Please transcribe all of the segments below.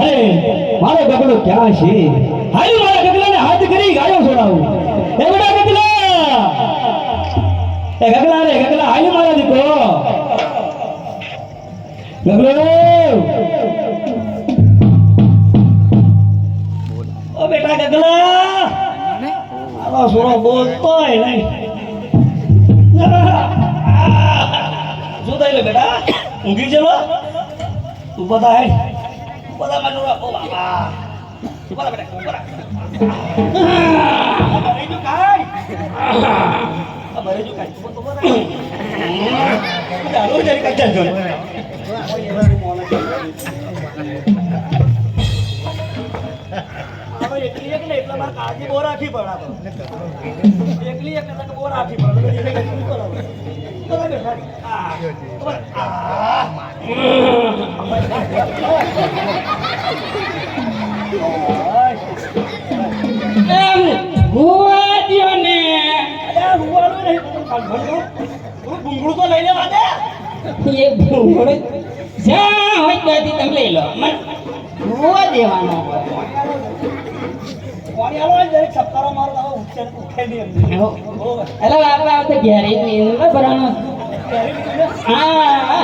અરે મારો ગગલો ક્યાં છે? હાલ મારા ગગલાને હાથ કરી ગાયો છોડાવું. એ બેટા ગગલા, એ ગગલા રે ગગલા, હાલ મારા દીકરો ગગલો. ઓ બેટા ગગલા, આવો છોરો બોલતોય નહીં. શું થયેલું બેટા? ઊંઘી ગયેલો? તું બધા હે બધા માનો ઓ બાબા બધા બેટા બધા બરે જો કાઈ બરે જો કાઈ તો બધા ચાલો જરી કાઈ ચાલ જો હવે એકલી એક ને એટલા માર કાજી બોર રાખી પડાતો એકલી એક ને બોર રાખી પડાતો એટલે કે શું કરો ભૂંગળું તો લઈ લેવા દે. એ ભૂંગળું જ્યાં હોય ત્યાંથી તમે લઈ લો. મને ભૂવા દેવાનો છપકારો મારો ઉઠે નહીં. એટલે આપણે આવતે ઘેરી ભરવાનો. હા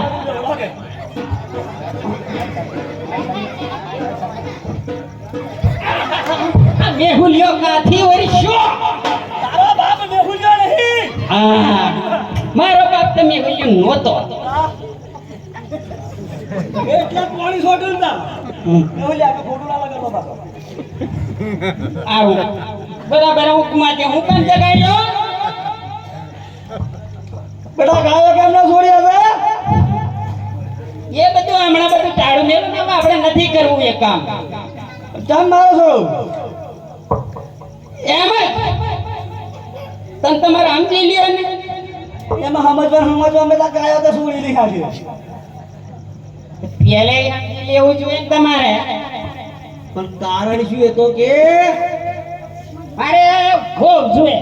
મેહુલિયો કાથી વર્ષો તારો બાપ મેહુલિયો નહીં. હા મારો બાપ તો મેહુલિયો નહોતો. એટલા પાણી છોડ્યું ને મેહુલિયા કે ફોટો ના લગાડો પાછો. આવું બરાબર હુકમાં હું કામ જગાડ્યો. બેટા ગાયો કેમ ના છોડ્યા એ બધું હમણાં બધું ટાળું મેલું ને આપણે નથી કરવું એ કામ. કેમ મારો છો? એમ જ તને તમારે સમજી લ્યો ને એમાં સમજવા અમે તો ગાયો તો છોડી લીધા છે. પેલે સમજી લેવું જોઈએ ને તમારે. પણ કારણ શું એ તો કે મારે ખૂબ જોઈએ,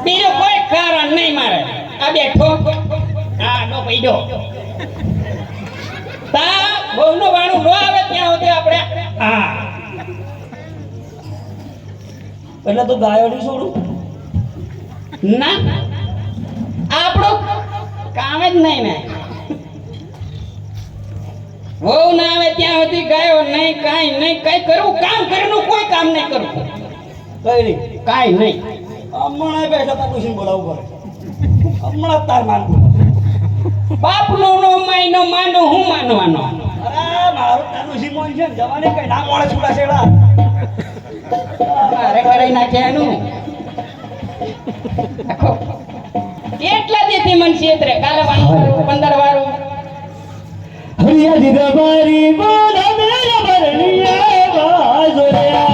બીજું કોઈ કારણ નહીં મારે. આ બેઠો હા નો પૈડો તા બહુનું વાણું નો આવે ત્યાં સુધી આપણે હા એટલે તું ગાયો નહીં છોડું ના આપણું કામ જ નહીં ને. બહુ ના આવે ત્યાં સુધી ગયો નહીં, કાંઈ નહીં, કઈ કરવું કામ કરવાનું કોઈ કામ નહીં કરવું. કઈ નહીં કાંઈ નહીં. હમણાં બેઠા તા પૂછીને બોલાવવું પડે. હમણાં તાર માનવું. બાપનો નો માયનો માનો હું માનવાનો. અરે મારું તારું સિમોન છે ને જવાને કઈ ના મળે છોડા છેડા. મારે કરાઈ નાખ્યાનું કેટલા દેથી મન છેતરે. કાલે 15 વાળું હરિયા દીધા મારી બોલા મેરા બરણીયા બાજોયા.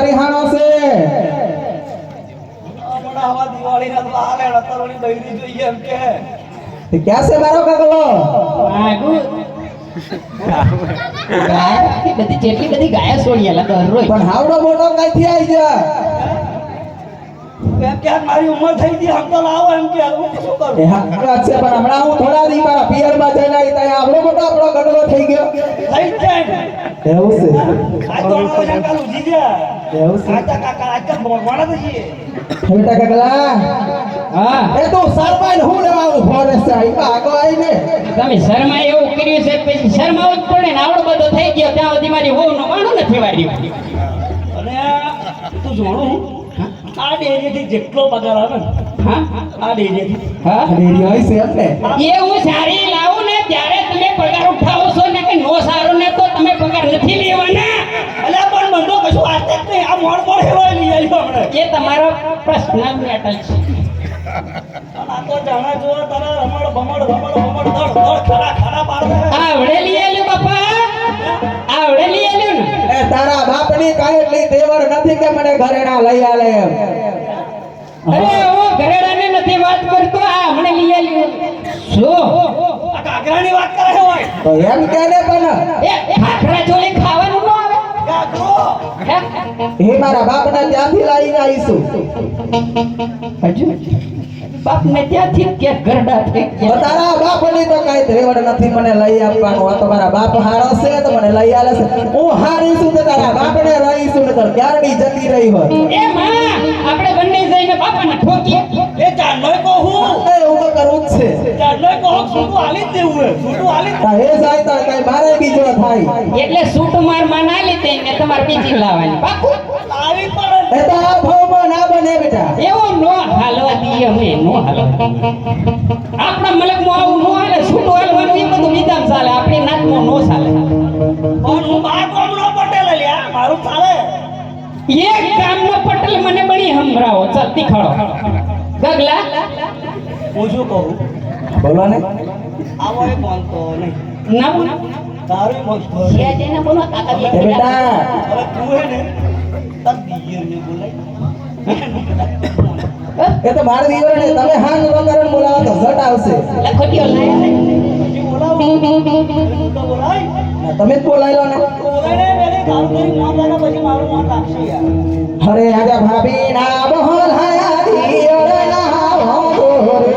રિહાણો છે હમણાં આવા દિવાળીના તો હાલે અતરોની બૈરી જોઈએ એમ કે તે ક્યાં છે મારો કાકલો આગુ બધી જેટલી બધી ગાયા છોડીએલા દરરોજ પણ હાવડો મોટો કઈથી આવી જા એમ કે આજ મારી ઉંમર થઈ ગઈ હમ તો લાવો એમ કે હું શું કરું એ હા વાત છે પણ હમણાં હું થોડા દી મારા પિયરમાં જઈને આવી ત્યાં આવડો મોટો આપણો ગડલો થઈ ગયો થઈ જ જાય ને એવું છે આજ તો આવો જંગલ ઉજી ગયા એવું છે આજ તો કાકા આજ તો ભણવા તો જઈએ બેટા કાકલા હા એ તો સરમાઈને હું લેવા આવું ફોરેસ્ટ આવી આગો આવીને તમે શર્મા એવું કર્યું છે પછી શર્માવું જ પડે ને આવડો બધો થઈ ગયો ત્યાં સુધી મારી હોનું માણું નથી વાળ્યું અને તું જોણું આ ડેરીથી જેટલો પગાર આવે ને હા આ ડેરીથી હા ડેરી હોય છે એમ ને એ હું સારી લાવું ને ત્યારે તમે પગાર ઉઠાવો છો ને કે નો સારો ને તો તમે પગાર નથી લેવાના અલ્યા પણ મંદો કશું વાતે જ નહીં આ મોડ મોડ હેવાય લઈ આવ્યો હમણે એ તમારો પર્સનલ મેટર છે આ તો જાણા જો તને રમણ ભમણ રમણ ભમણ દળ દળ ખરા ખરા પાડ દે આવડે લઈ આવ્યું બાપા આવડે લઈ આવ્યું ને એ તારા બાપની કાંઈ એટલી તેવર નથી કે મને ઘરેણા લઈ આલે એમ અરે હું ઘરેડાને નથી વાત કરતો આ હમણે લઈ આવ્યું શું આ કાગરાની વાત કરે હોય તો એમ કે ને પણ એ ખાખરા ચોલી ખાવાનું ન આવે કાગરો હે? એ મારા બાપને ત્યાંથી લાવીને આવીશું હજુ બાપને ત્યાંથી જ ક્યાંક ગરડા થઈ તો ગયા તારા બાપની તો કાંઈ તેવર નથી મને લઈ આપવાનું આ તો મારા બાપ હારો છે તો મને લઈ આલે છે હું હારી છું તો તારા બાપને રહીશું ને તો ક્યારની જતી રહી હોય એ માં આપણે બંને જઈને બાપાને ઠોકીએ એ ચાંદોય કહું એ હું તો કરવું જ છે ચાંદોય કહું છૂટું હાલી જ દેવું હે છૂટું હાલી જ તા એ જાય તો કઈ મારે બીજો થાય એટલે સૂટ માર માં ના લીધે ને તમારે બીજી લાવવાની પાકું લાવી પડે એ તો આ ભાવમાં ના બને બેટા એવો નો હાલવા દઈએ અમે નો હાલવા આપણા મલકમાં આવું નો હાલે છૂટું હાલવાનું એ બધું વિધાન ચાલે આપણી નાતમાં નો ચાલે પણ હું બાર કોમનો પટેલ લ્યા મારું ચાલે એક ગામનો પટેલ મને બની હંભરાવો ચાલ તીખાડો ગગલા હું શું કહું બોલો ને આવો એ બોલતો નહીં ના તારું બોલતો છે જેને બોલો કાકા એ બેટા હવે તું હે ને તબ દિયરને બોલાય એ તો મારે દીવરે તમે હા ન કરો બોલાવો તો ઝટ આવશે લખોટીઓ લાયા પછી બોલાવું તો બોલાય ના, તમે જ બોલાવી લો ને બોલાય ને મેરે કામ કરી મોન લાગે પછી મારું મોન રાખશે યાર હરે આજા ભાભી ના બોલ હાયા દીવરે ના હો રે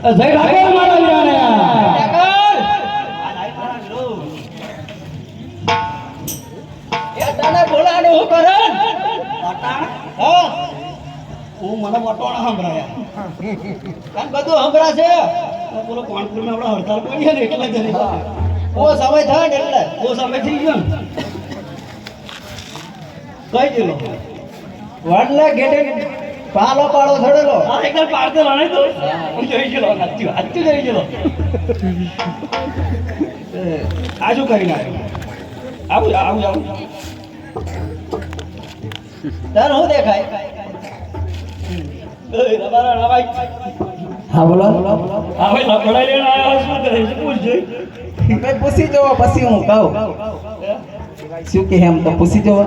જય ઠાકર મારા વીરાને એ તને બોલાને હું કરે હું મને વટોણા સંભળાયા કાન બધું સંભળા છે બોલો કોણપુરમાં આપણે હડતાલ પડી ને એટલે જરી ઓ સમય થાય ને એટલે બહુ સમય થઈ ગયો ને કઈ ગયેલો વાડલા ગેટે પાલો પાડો થડેલો હા એકદમ પાડતો લણે તો હું જોઈ ગયેલો હાચું જોઈ ગયેલો આ શું કરીને આવ્યો આવું તને હું દેખાય હા બોલો હા ભાઈ લપડાઈ લેને આવ્યો શું કરે છે પૂછજો તમે પૂછી જોવો પછી હું કહું શું કે એમ તો પૂછી જોવો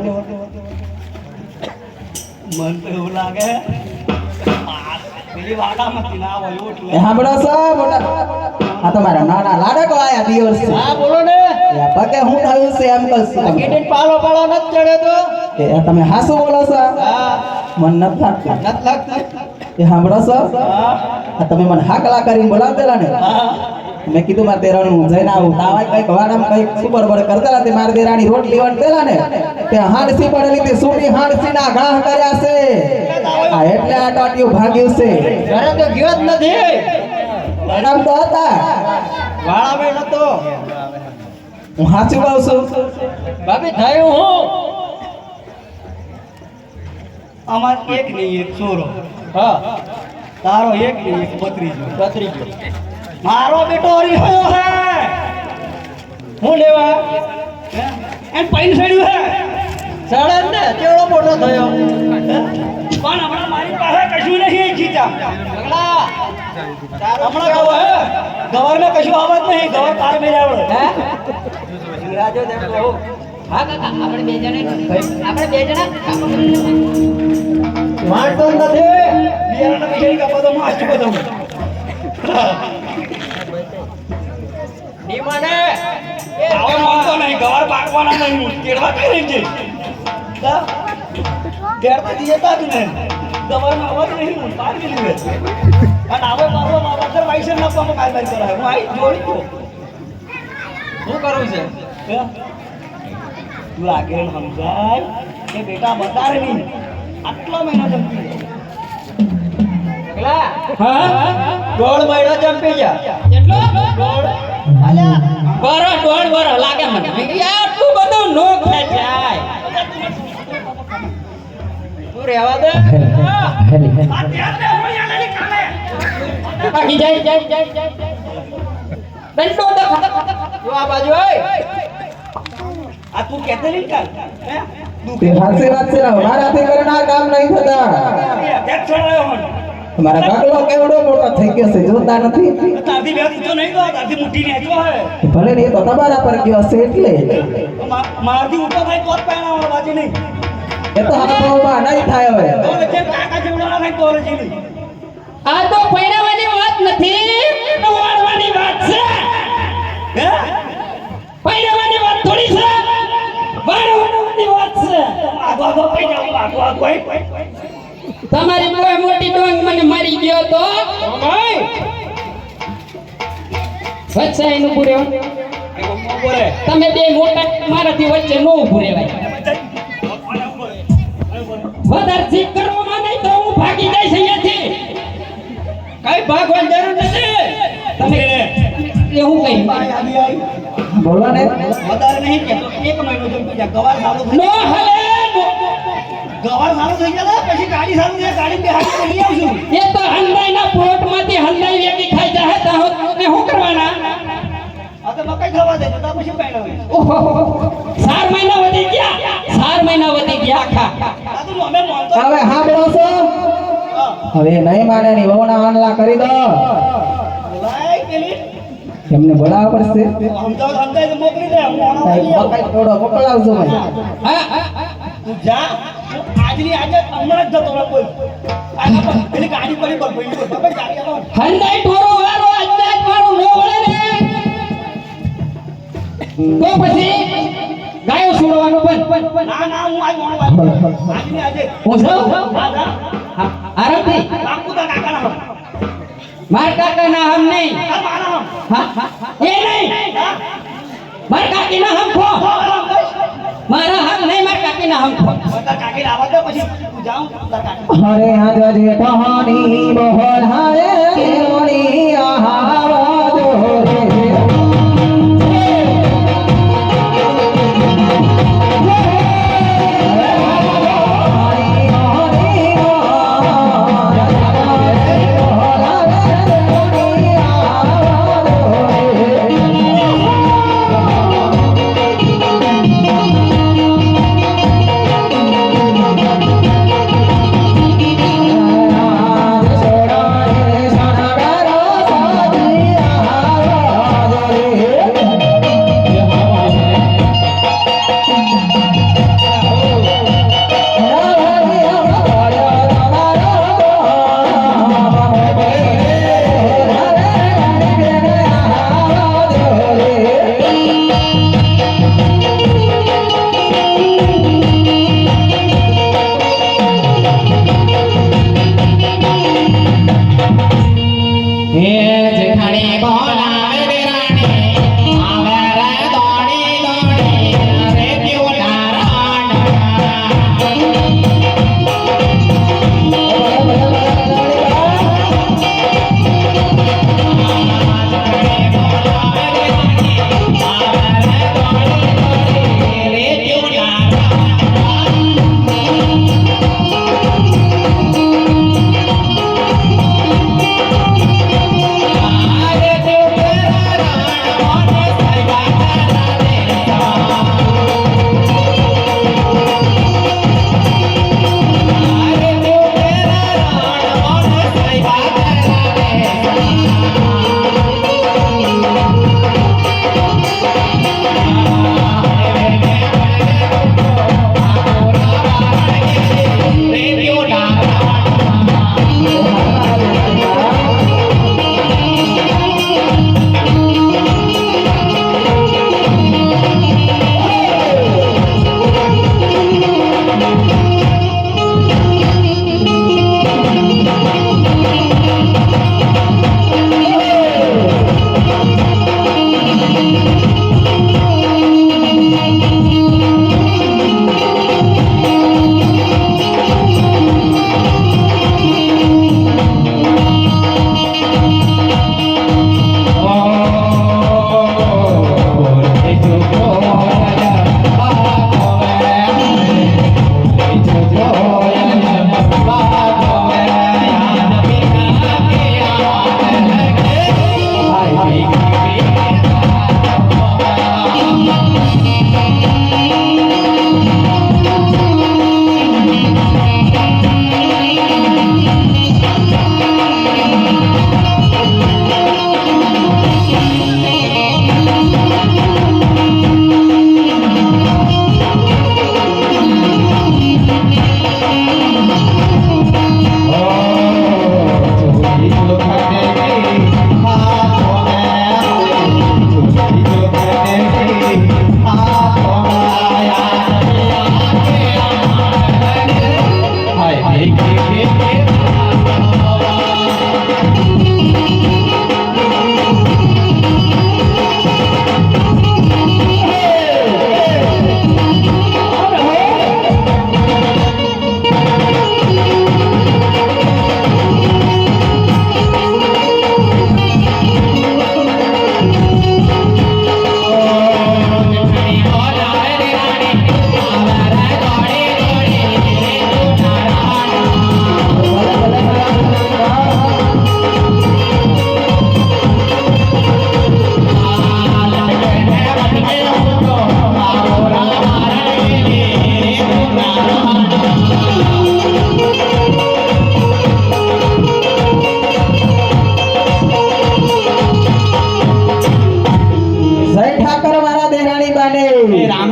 મન તો એવું લાગે પેલી વાડામાંથી ના હોય એટલે સાંભળો છો મોટા આ તમારા નાના લાડકો આયા દિવસ હા બોલો ને પગે હું થયું છે એમ કહું ગેટેન પાલો પાલો નત ચડે તો એ તમે હાસુ બોલો છો હા મન નથી લાગતું નત લાગતું એ સાંભળો છો આ તમે મને હાકલા કરીને બોલાવતેલા ને મેં કીધું મારે દેરાણી હું જઈને આવું તાવાય કઈક વાડામાં કઈક સુપર બળ કરતેલા તે મારે દેરાણી રોટલી વણતેલા ને તે હાડસી પડેલી તે સોની હાડસી ના ઘા કર્યા છે આ એટલે આ ટાટિયું ભાગ્યું છે ઘરે તો ગયો જ નથી મેડમ તો હતા વાળા મેં નતો હું સાચું કહું છું ભાભી થયું હું અમાર એક નહીં એક છોરો હા તારો એક નહીં એક ભત્રીજો ભત્રીજો મારો બેટો હરિયો હે હું લેવા એન પૈન સડ્યું હે સળન ને કેવડો મોટો થયો પણ હમણાં મારી પાસે કશું નહીં જીતા પગલા હમણાં કહો હે ગવરને કશું આવત નહીં ગવર તાર મેં આવડે હે રાજો દેવ કહો હા કાકા આપણે બે જણા વાંટો નથી બિયારાના પૈસા કાપો તો હું આસ્તુ બતાવું નીમાને આવો માનતો નહીં ગવાર પાકવાના નહીં કેળવા કરી છે કેળતા દીએ તા તું ને ગવારમાં આવત નહીં હું પાર કરી લે અને આવો મારો મારા પૈસા ન પામો કાઈ કરાય હું આઈ જોડી તો શું કરવું છે તું આગળ સમજાય કે બેટા બતારે નહીં આટલો મહિનો જમતી પગલા હા દોઢ મહિનો ચંપી જા કેટલો દોઢ અલ્યા દોઢ વરસ લાગે મને મેં કીધું આટલું બધું નો ખેંચાય તું રહેવા દે બાકી જાય દંડો દે જો આ બાજુ હોય આ તું કહેતે નહીં કાલ હે તે હાથે વાત છે મારાથી કરીને આ કામ નહીં થતા દેખ છોડાયો મને તમારા કાકલો કેવડો મોટો થઈ ગયો છે જોતા નથી તારથી બે દીધો નહીં તો તારથી મુઠ્ઠી નેચો હે ભલે ને એ તો તમારા પર ગયો છે એટલે મારથી ઊંચો થાય તો જ પહેણાવાનો બાજી નહીં એ તો હાથમાં નહીં થાય હવે તો જેમ કાકા જેવડાના થાય તો રજી નહીં આ તો પૈણાવાની વાત નથી વાળવાની વાત છે હે પૈણાવાની વાત થોડી છે વાળવાની વાત છે આગો આગો કઈ જાવ આગો આગો તમારી કોઈ મોટી ડોંગ મને મારી ગયો તો વચ્ચે નું પૂરે તમે બે મોટા મારાથી વચ્ચે નો ઉભું રહેવાય વધારે જીત કરવામાં નહીં તો હું ભાગી જઈશ અહીંયાથી કઈ ભાગવાની જરૂર નથી તમે એવું કઈ બોલો ને વધારે નહીં કે એક મહિનો જમતી જા ગવાર સારું નો હલે ગવાર સારું થઈ જાય પછી ગાડી સારું થાય ગાડી બેહાડી લઈ આવશું એ તો હંડાઈના પોટમાંથી હંડાઈ વેકી ખાઈ જાય તો ને શું કરવાના આ તો મકાઈ ખાવા દે તો પછી પહેણાવે ઓહો 4 મહિના વધી ગયા 4 મહિના વધી ગયા આખા આ તો અમે માનતો હવે હા બોલો છો હવે નહીં માને ની વહુના આનલા કરી દો લાઈ પેલી એમને બોલાવવા પડશે સમજાય તો મોકલી દે હું આનો સાહેબ, મકાઈ થોડો મોકલાવજો મને તું જા આજની આજે હમણાં જ જતો રહે કોઈ આગળ પર પેલી ગાડી પડી પર ભાઈ પર ભાઈ ગાડી આવો હંડાઈ ઢોરો વાળો અંદાજ મારું નો વળે ને તો પછી ગાયો છોડવાનું બંધ ના ના હું આઈ મોણો આજની આજે હું જાઉં હા આરતી બાપુ તો કાકા ના માર કાકા ના હમ નહીં મારા હા એ નહીં માર કાકી ના હમ ખો મારા હમ નહીં માર કાકી કાકીના હમ તાર કાકી આવા દે પછી તું જાઉં તાર કાકી હરે આજ જેઠાની બહોળ હારે કેરોની આહાવા દો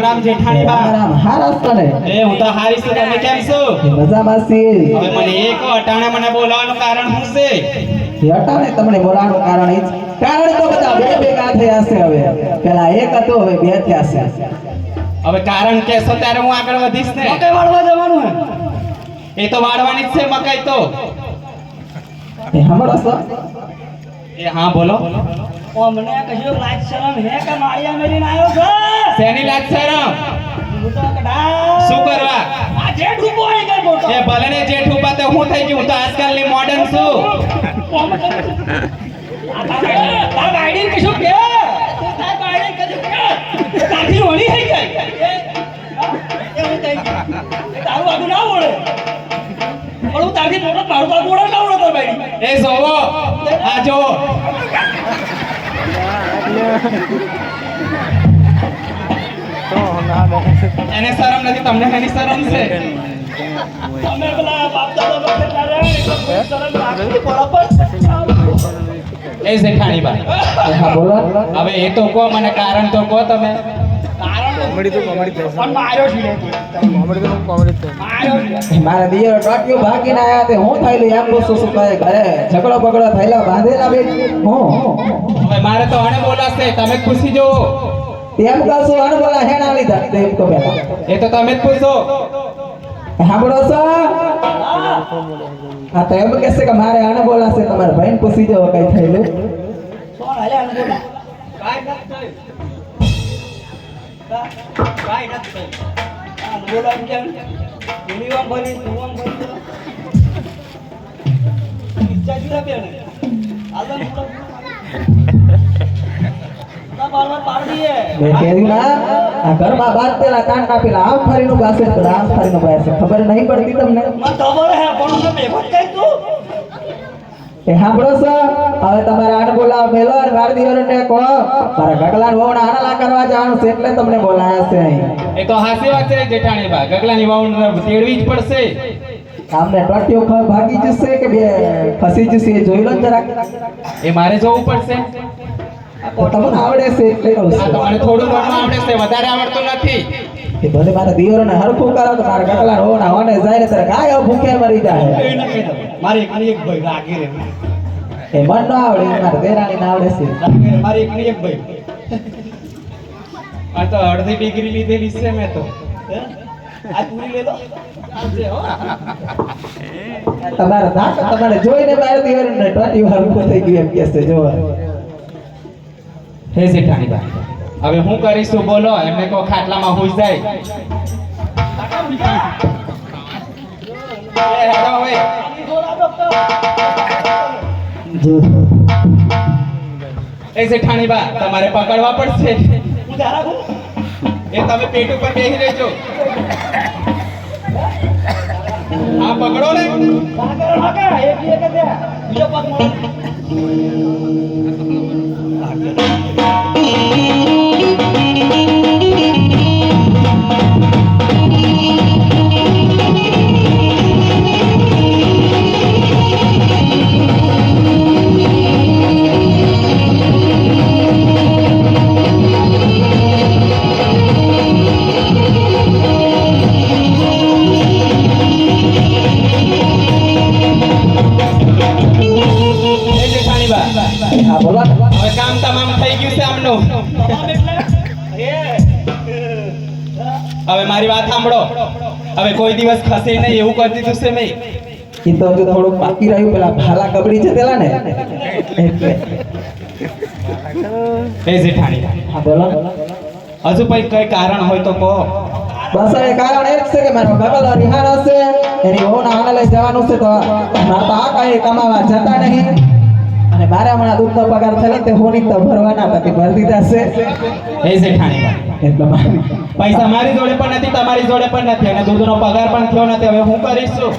રામ જેઠાણી બા રામ હારસ તને એ હું તો હારી છું તમે કેમ છો મજામાં છીએ હવે મને એક અટાણે મને બોલાવવાનું કારણ શું છે અટાણે તમને બોલાવવાનું કારણ ઈ કારણ તો બધા બે ભેગા થયા છે હવે પેલા એક હતો હવે બે થયા છે હવે કારણ કેશો ત્યારે હું આગળ વધીશ ને મકઈ વાળવા જવાનું હે એ તો વાળવાની જ છે મકાઈ તો એ હમણાં છો એ હા બોલો ઓ મને કશું લાજ શરમ હે કે માળિયા મેરીને આવ્યો છે શેની લાજ શરમ શું કરવા આ જેઠ ઊભો હોય ગઈ મોટો એ ભલે ને જેઠ ઉભા તો હું થઈ ગયું હું તો આજકાલની મોડર્ન છું તાર ગાડી કશું કે તાર ગાડી કશું કે તારી વળી થઈ ગઈ એવું થઈ ગયું તારું આગળ ના ઓળે પણ હું તારથી મોટો મારું આગળ ઓળે ના ઓળે તાર ગાડી એ જોવો આ જો એને શરમ નથી તમને એની શરમ છે તમે પેલા બાપ દાદા વખતે તારે એટલે કોઈ શરમ રાખી બરાબર એ જેઠાણી બા હા બોલો હવે એ તો કહો મને કારણ તો કહો તમે પણ માર્યો છે માર્યો છે મારા દિયર ટોટિયો ભાગીને આયા તે હું થયેલું એમ પૂછું શું કહે ઘરે ઝઘડો બગડો થયેલા બાંધેલા બે હું હવે મારે તો આને બોલાશે તમે જ પૂછી જો તેમ કશું અનબોલા હેણા લીધા તેમ તો પેલા એ તો તમે જ પૂછો સાંભળો છો હા તો એમ કહેશે કે મારે અનબોલા છે તમારા ભાઈને પૂછી જો કઈ થયેલું સોણ હાલે આને બોલો કાઈ નથી થયું બોલા કેમ યુનિવર્મ ભરી યુનિવર્મ ભરી ઈચ્છા જુદા બે ને આલમ બાર પાડી દે મેં કહેલું ના આ ઘરમાં બાદ પેલા કાન કાપેલા આમ ફરીનું પાસે તો આમ ફરીનું પાસે ખબર નહીં પડતી તમને મને ખબર હે પણ હું બેફત કઈ તું એ સાંભળો છો હવે તમારે આને બોલાવો મેલો અને વાર દિવસને કહો મારા ગગલા વહુને આનલા કરવા જવાનું છે એટલે તમને બોલાયા છે અહીં એ તો હાસી વાત છે જેઠાણી બા ગગલાની વાઉન્ડ તેડવી જ પડશે આમને ટોટિયો ભાગી જશે કે બે ફસી જશે એ જોઈ લો ને જરાક એ મારે જોવું પડશે તો તમને આવડે છે એટલે કહું આ છું તો મને થોડું ઘણું આવડે છે વધારે આવડતું નથી એ ભલે મારા દિયોરોને હરખું કરો તો મારા ગગલા વહુને હોને જાય ને ત્યારે કાય ભૂખે મરી જાય એ ન કહી દો મારી એકની એક ભાઈ લાગી રે એ મન ન આવડે મારા દેરાણીને આવડે છે લાગી રે મારી એકની એક ભાઈ આ તો અડધી ડિગ્રી લીધેલી છે મેં તો હે? આ પૂરી લે લો આવજે હો તમારા નાક તમારે જોઈને મારા દિયોરોને ટોટિયો હરખું થઈ ગયું એમ કહેશે જો હે જેઠાણી બા હવે હું કરીશું બોલો એમને કહો ખાટલામાં હુઈ જાય એ હેડો હવે જો એ જેઠાણી બા તમારે પકડવા પડશે હું ધારા હું એ તમે પેટ ઉપર બેસી રહેજો હા પકડો ને ભાગા એક એક દે બીજો પગ મળો એ જેઠાણી બા હા બોલો હવે કામ તમામ થઈ ગયું છે આમનું હવે મારી વાત સાંભળો હવે કોઈ દિવસ ખસે નહીં એવું કરી દીધું છે મેં એ તો હજુ થોડુંક બાકી રહ્યું પેલા ભાલા કબડી છે પેલા ને એટલે એ જેઠાણી હા બોલો હજુ કઈ કારણ હોય તો કહો બસ એ કારણ એ જ છે કે મારો ગગલો રિહાણ હશે એની વહુના આને લઈ જવાનું છે તો મારે તો આ કઈ કમાવા જતા નહીં અને મારે હમણાં દૂધનો પગાર થયો તે હોની તો ભરવાના હતા તે ભરી દીધા છે એ જેઠાણી બા એટલે મારી પૈસા મારી જોડે પણ નથી તમારી જોડે પણ નથી અને દૂધનો પગાર પણ થયો નથી હવે હું કરીશું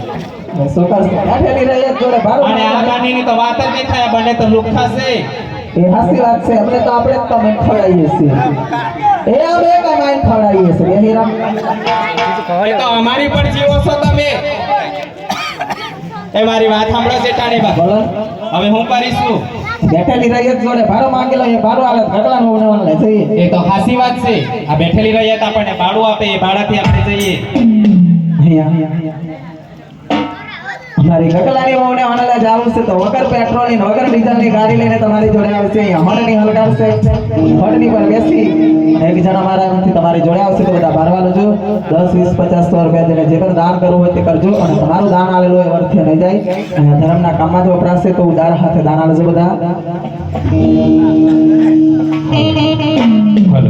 શું કરશે કાઠેલી રહી જ જોડે ભાડું અને આ ગાડીની તો વાત જ નહીં થાય બંને તો લુક થશે એ હાસી વાત છે આપણે તો આપણે જ કમાઈને ખવડાવીએ છીએ એ અમે કમાઈને ખવડાવીએ છીએ એ હીરા એ તો અમારી પણ જીવો છો તમે એ મારી વાત સાંભળો જેઠાણી બા બોલો હવે હું કરીશું બેઠેલી રહી જ જોડે ભાડું માંગેલો એ ભાડું હાલત ઘટવાનું હોને લઈ જઈએ એ તો હાસી વાત છે આ બેઠેલી રહી હતા આપણને ભાડું આપે એ ભાડાથી આપણે જઈએ અહીંયા અમારી ગગલાની વહુને હોનલા જાવું છે તો વગર પેટ્રોલની ને વગર ડીઝલની ગાડી લઈને તમારી જોડે આવશે અહીંયા હોનની હલગાડશે હોનની પર બેસી અને એક જણ અમારા એમથી તમારી જોડે આવશે તો બધા બારવાનું જો 10 20 50 100 રૂપિયા જેને જે પણ દાન કરવું હોય તે કરજો અને તમારું દાન આલેલું હોય વર્થે નહીં જાય અહીંયા ધર્મના કામમાં જો વપરાશે તો ઉદાર હાથે દાન આલજો બધા હલો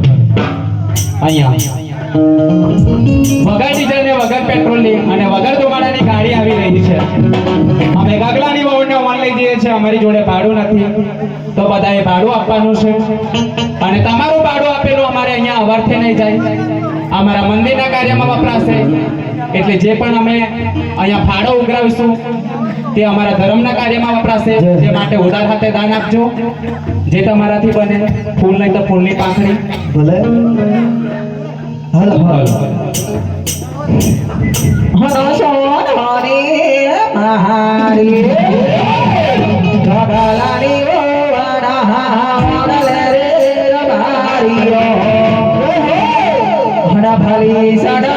અહીંયા વગર ડીઝલ ને વગર પેટ્રોલની અને વગર ધુમાડાની ગાડી આવી રહી છે. અમે ગગલાની વહુને ઓન લઈ જઈએ છીએ. અમારી જોડે ભાડું નથી, તો બધાએ ભાડું આપવાનું છે. અને તમારું ભાડું આપેલું અમારે અહીંયા અવારથી નહીં જાય, અમારા મંદિરના કાર્યમાં વપરાશે. એટલે જે પણ અમે અહીંયા ફાળો ઉઘરાવીશું તે અમારા ધર્મના કાર્યમાં વપરાશે. જે માટે ઉદાર હાથે દાન આપજો, જે તમારાથી બને. ફૂલ નહીં તો ફૂલની પાંખડી. ભલે હલ હલ હરી મહારી ગગલાની વાડા મોડલે રે રબારીઓ હડા ભલી સડા